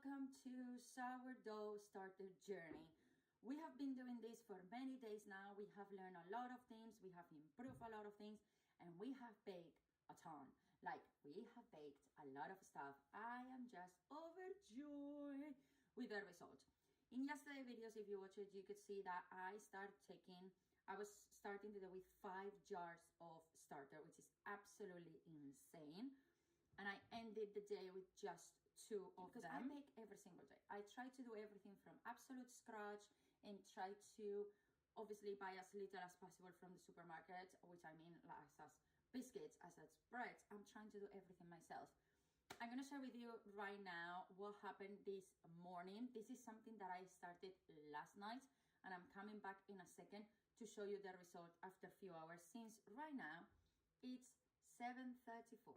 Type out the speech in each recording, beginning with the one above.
welcome to Sourdough Starter Journey. We have been doing this for many days now. We have learned a lot of things, we have improved a lot of things, and we have baked a ton. Like, we have baked a lot of stuff. I am just overjoyed with the result. In yesterday's videos, if you watch it, you could see that I was starting the day with 5 jars of starter, which is absolutely insane. And I ended the day with just 2 of them. I make every single day. I try to do everything from absolute scratch and try to obviously buy as little as possible from the supermarket, which I mean like as biscuits, as bread. I'm trying to do everything myself. I'm gonna share with you right now what happened this morning. This is something that I started last night, and I'm coming back in a second to show you the result after a few hours, since right now it's 7:34.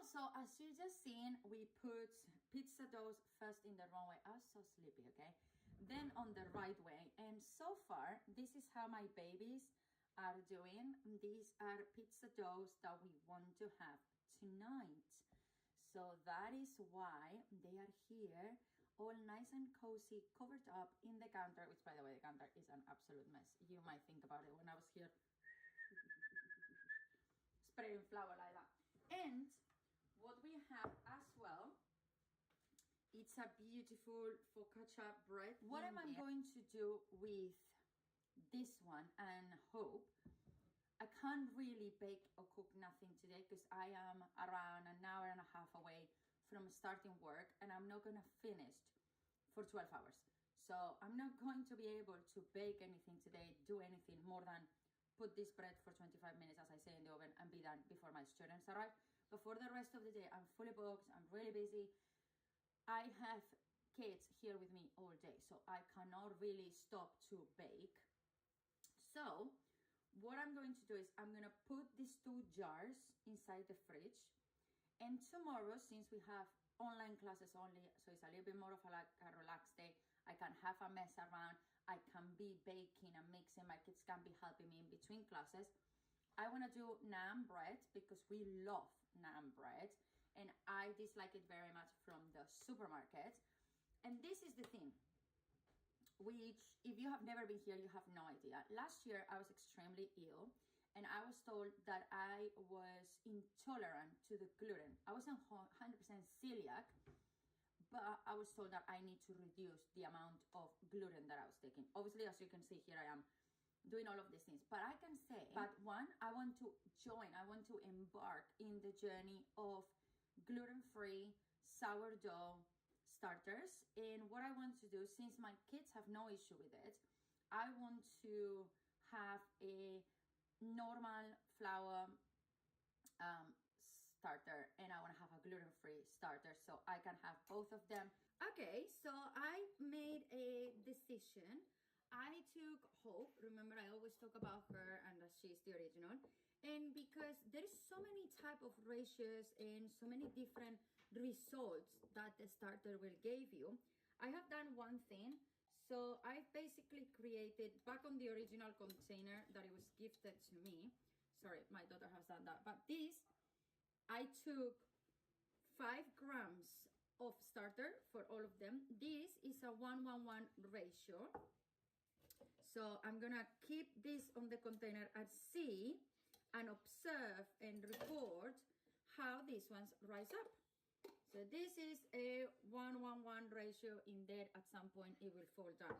So as you just seen, we put pizza doughs first in the wrong way. I was so sleepy, okay? Then on the right way. And so far, this is how my babies are doing. These are pizza doughs that we want to have tonight. So that is why they are here, all nice and cozy, covered up in the counter, which, by the way, the counter is an absolute mess. You might think about it when I was here spraying flour like that. And what we have as well, it's a beautiful focaccia bread. What am I going to do with this one? And hope I can't really bake or cook nothing today because I am around an hour and a half away from starting work, and I'm not gonna finish for 12 hours. So I'm not going to be able to bake anything today, do anything more than put this bread for 25 minutes, as I say, in the oven and be done before my students arrive. But for the rest of the day, I'm fully booked, I'm really busy. I have kids here with me all day, so I cannot really stop to bake. So what I'm going to do is I'm gonna put these 2 jars inside the fridge, and tomorrow, since we have online classes only, so it's a little bit more of a relaxed day. I can have a mess around. I can be baking and mixing. My kids can be helping me in between classes. I want to do naan bread because we love naan bread, and I dislike it very much from the supermarket. And this is the thing, which if you have never been here, you have no idea. Last year, I was extremely ill, and I was told that I was intolerant to the gluten. I wasn't 100% celiac, but I was told that I need to reduce the amount of gluten that I was taking. Obviously, as you can see here, I am doing all of these things. But I can say, but one, I want to embark in the journey of gluten-free sourdough starters. And what I want to do, since my kids have no issue with it, I want to have a normal flour starter, and I want to have a gluten-free starter, so I can have both of them. Okay, so I made a decision. I took Hope. Remember, I always talk about her and that she's the original. And because there is so many type of ratios and so many different results that the starter will give you, I have done one thing. So I basically created, back on the original container that it was gifted to me. Sorry, my daughter has done that. But this, I took 5 grams of starter for all of them. This is a 1:1 ratio. So I'm gonna keep this on the container and see and observe and record how these ones rise up. So this is a 1:1 ratio. In there, at some point it will fall down.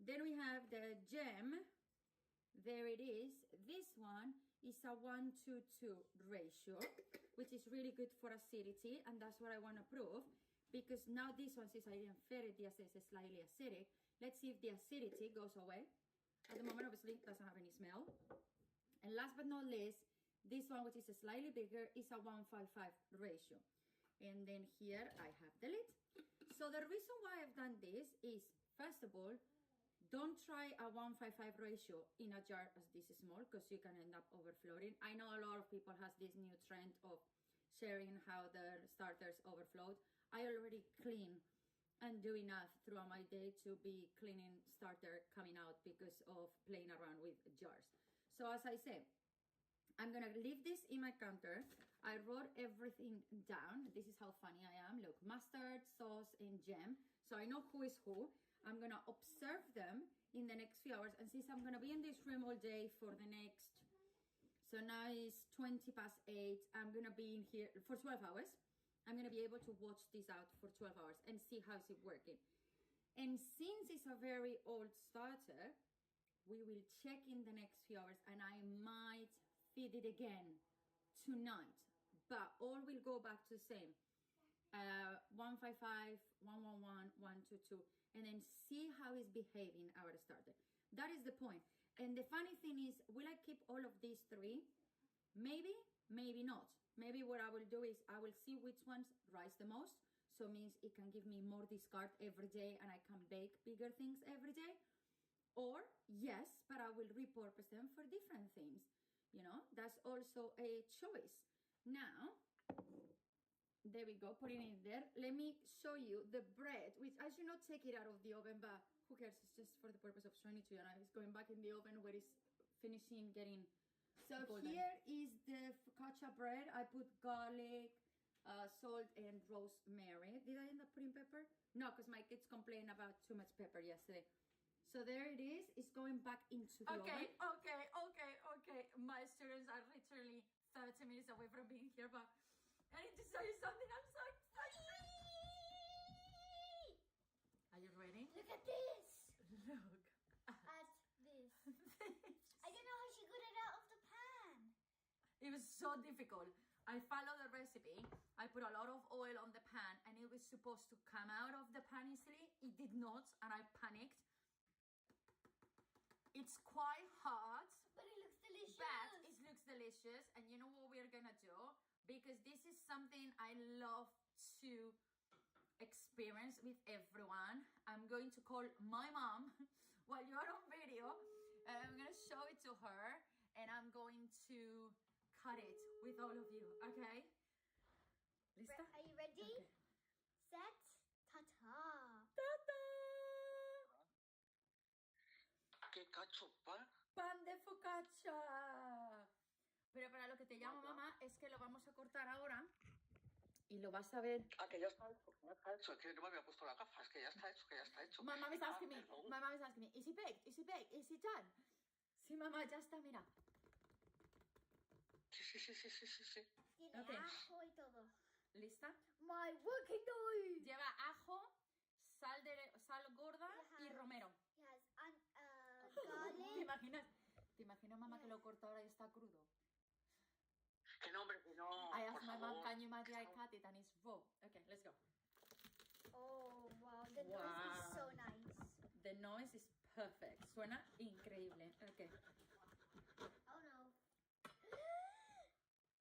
Then we have the gem. There it is. This one is a 1:2 ratio, which is really good for acidity, and that's what I want to prove, because now this one says I didn't ferret, this is slightly acidic. Let's see if the acidity goes away. At the moment, obviously, it doesn't have any smell. And last but not least, this one, which is slightly bigger, is a 1:5 ratio. And then here I have the lid. So the reason why I've done this is, first of all, don't try a 1:5 ratio in a jar as this small, because you can end up overflowing. I know a lot of people has this new trend of sharing how their starters overflowed. I already clean and do enough throughout my day to be cleaning starter coming out because of playing around with jars. So as I said, I'm gonna leave this in my counter. I wrote everything down. This is how funny I am. Look, mustard, sauce, and jam. So I know who is who. I'm gonna observe them in the next few hours, and since I'm gonna be in this room all day for the next, so now it's 8:20. I'm gonna be in here for 12 hours. I'm gonna be able to watch this out for 12 hours and see how's it working. And since it's a very old starter, we will check in the next few hours, and I might feed it again tonight, but all will go back to the same. 1:5, 1:1, 1:2, and then see how it's behaving, our starter. That is the point. And the funny thing is, will I keep all of these 3? Maybe, maybe not. Maybe what I will do is I will see which ones rise the most, so it means it can give me more discard every day and I can bake bigger things every day. Or yes, but I will repurpose them for different things. You know, that's also a choice. Now, there we go, putting it in there. Let me show you the bread, which I should not take it out of the oven, but who cares? It's just for the purpose of showing it to you. And it's going back in the oven where it's finishing getting so golden. Here is the focaccia bread. I put garlic, salt, and rosemary. Did I end up putting pepper? No, because my kids complained about too much pepper yesterday. So there it is. It's going back into the oven. Okay. My students are literally 30 minutes away from being here, but I need to show you something. I'm so excited. Are you ready? Look at this. Look. At this. I don't know how she got it out of the pan. It was so difficult. I followed the recipe. I put a lot of oil on the pan, and it was supposed to come out of the pan easily. It did not, and I panicked. It's quite hot. But it looks delicious. But it looks delicious. And you know what we're gonna do? Because this is something I love to experience with everyone. I'm going to call my mom while you're on video. I'm gonna show it to her, and I'm going to cut it with all of you, okay? Lista? Are you ready? Okay. set. Ta-ta. ¡Tata! ¿Qué cacho pan? ¡Pan de focaccia! Pero para lo que te llamo, mamá, es que lo vamos a cortar ahora y lo vas a ver. Ah, que ya está hecho, que ya está hecho. Es que no me había puesto la gafa, es que ya está hecho, que ya está hecho. Mamá me asking me. Perdón. Mamá me asking me. Is it baked? Is it baked? Is it done? Sí, mamá, ya está, mira. Sí. Tiene Ok. ajo y todo. ¿Lista? My working knife. Lleva ajo, sal gorda y romero. It has ¿Te garlic. imaginas? ¿Te imaginas, mamá, que lo corta ahora y está crudo? Que no, hombre, que no. I por asked my mom, favor. can you imagine I cut it and it's raw? Okay, let's go. Oh wow, the noise is so nice. The noise is perfect. Suena increíble. Okay. Oh no.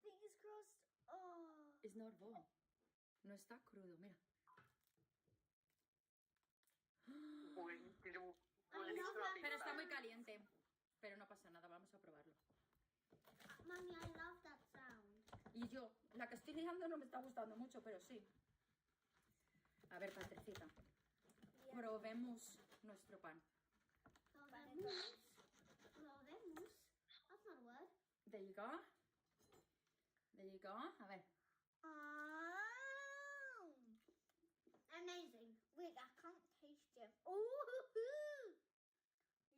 Fingers crossed. Oh. It's not raw. No está crudo, mira. Buenísimo. Pero está muy caliente. Pero no pasa nada, vamos a probarlo. Mommy, I love that sound. Y yo, la que estoy liando no me está gustando mucho, pero sí. A ver, Patricita, Yeah. probemos nuestro pan. Probemos. That's not a word. There you go. There you go. A ver. Oh. Amazing. Wait, I can't taste it. Ooh.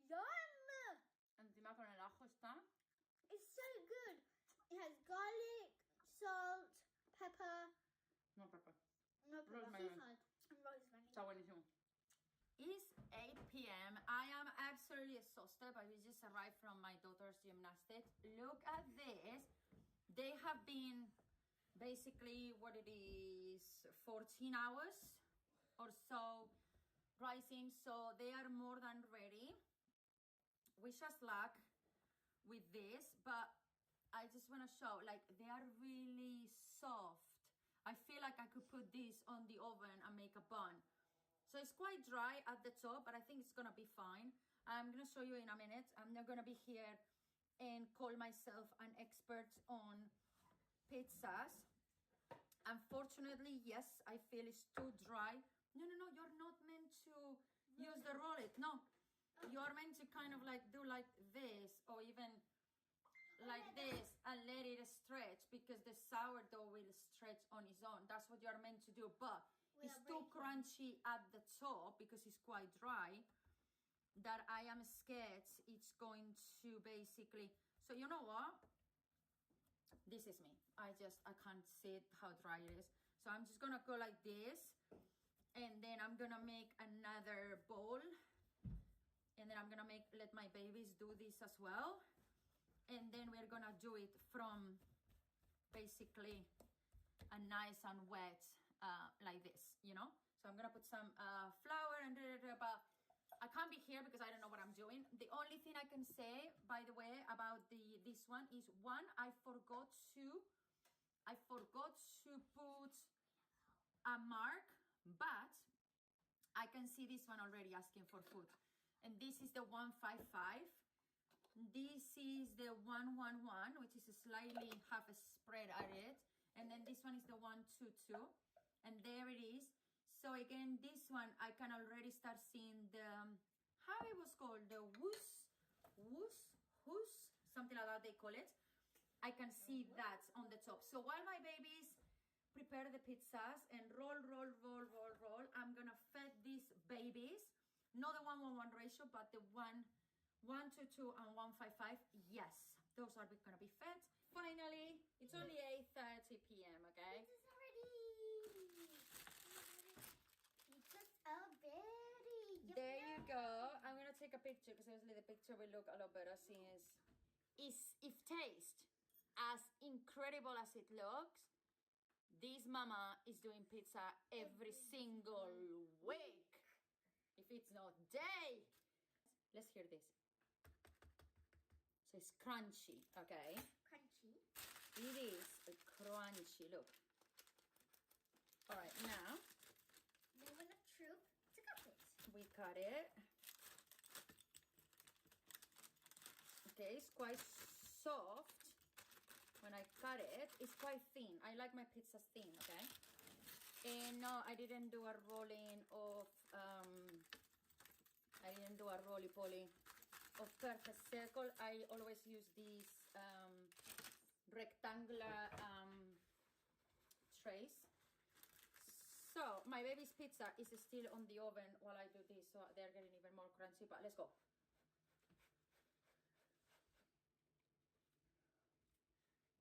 Yum. Encima con el ajo está. It's so good. It has garlic, salt, pepper, No, pepper. no pepper, Rosemary. seaside, and rosemary. Está buenísimo. It's 8 p.m. I am absolutely exhausted, but we just arrived from my daughter's gymnastics. Look at this. They have been basically what it is 14 hours or so rising, so they are more than ready. Wish us luck with this, but I just want to show, like, they are really soft. I feel like I could put this on the oven and make a bun. So it's quite dry at the top, but I think it's gonna be fine. I'm gonna show you in a minute. I'm not gonna be here and call myself an expert on pizzas. Unfortunately, yes, I feel it's too dry. No, you're not meant to use the roll it. No, you're meant to kind of like do like this, or even like this, and let it stretch, because the sourdough will stretch on its own. That's what you're meant to do, but it's too crunchy at the top because it's quite dry, that I am scared it's going to basically, so you know what? This is me. I can't see it, how dry it is. So I'm just gonna go like this, and then I'm gonna make another bowl, and then I'm gonna let my babies do this as well. And then we're gonna do it from basically a nice and wet, like this, you know? So I'm gonna put some flour and but I can't be here because I don't know what I'm doing. The only thing I can say, by the way, about this one is, one, I forgot to put a mark, but I can see this one already asking for food. And this is the 155. This is the 111, which is slightly half a spread at it. And then this one is the 122. And there it is. So again, this one, I can already start seeing the, how it was called, the woos, something like that they call it. I can see that on the top. So while my babies prepare the pizzas and roll, I'm gonna feed these babies, not the 1:1 ratio, but the 1:2 and 1:5. Yes, those are gonna be fed. Finally, it's only 8:30 p.m. Okay. It's already. It's already. There you go. I'm gonna take a picture because obviously the picture will look a lot better since if taste as incredible as it looks, this mama is doing pizza every single week. If it's not day. Let's hear this. So it's crunchy, okay? Crunchy. It is crunchy, look. All right, now Moving a troop to cut it. we cut it. Okay, it's quite soft. When I cut it, it's quite thin. I like my pizzas thin, okay? No, I didn't do a rolling of, I didn't do a roly-poly of perfect circle. I always use these rectangular trays. So my baby's pizza is still on the oven while I do this, so they're getting even more crunchy, but let's go.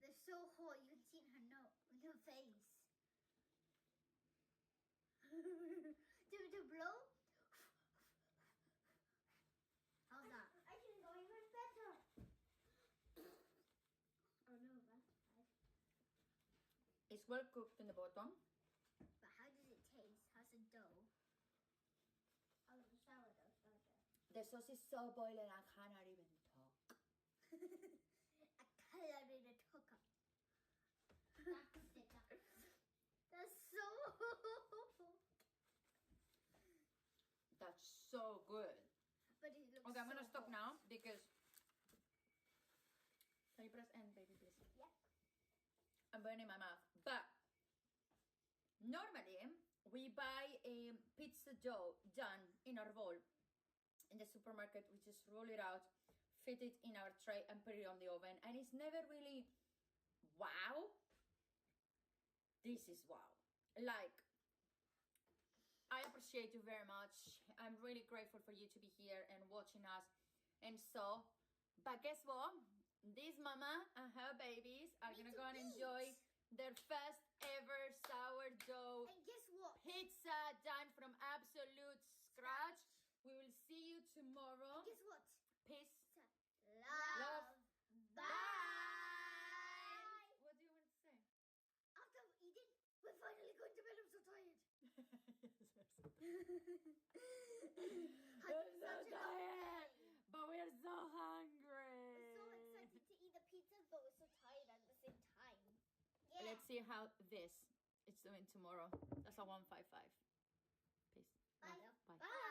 They're so hot, you can see it in her face. To blow? How's that? I can go even better. Oh no, that's bad. It's well cooked in the bottom. But how does it taste? How's the dough? Oh, the sourdough starter. The sauce is so boiling I cannot even talk. I can't even talk. That's so That's so good. But it looks Okay, I'm gonna so stop hot. now because. Can you press end, baby, please? Yeah. I'm burning my mouth. But normally we buy a pizza dough done in our bowl in the supermarket. We just roll it out, fit it in our tray, and put it on the oven. And it's never really wow. This is wow. Like, I appreciate you very much. I'm really grateful for you to be here and watching us. And so, but guess what? This mama and her babies are gonna go and enjoy their first ever sourdough And guess what? pizza done from absolute scratch. We will see you tomorrow. Guess what? Peace. Love. Bye. What do you want to say? After eating, we're finally going to bed. I'm so tired. We're so tired, but we're so hungry. We're so excited to eat the pizzas, but we're so tired at the same time. Yeah. Let's see how this is doing tomorrow. That's a 155. Peace. Bye. Bye. Bye.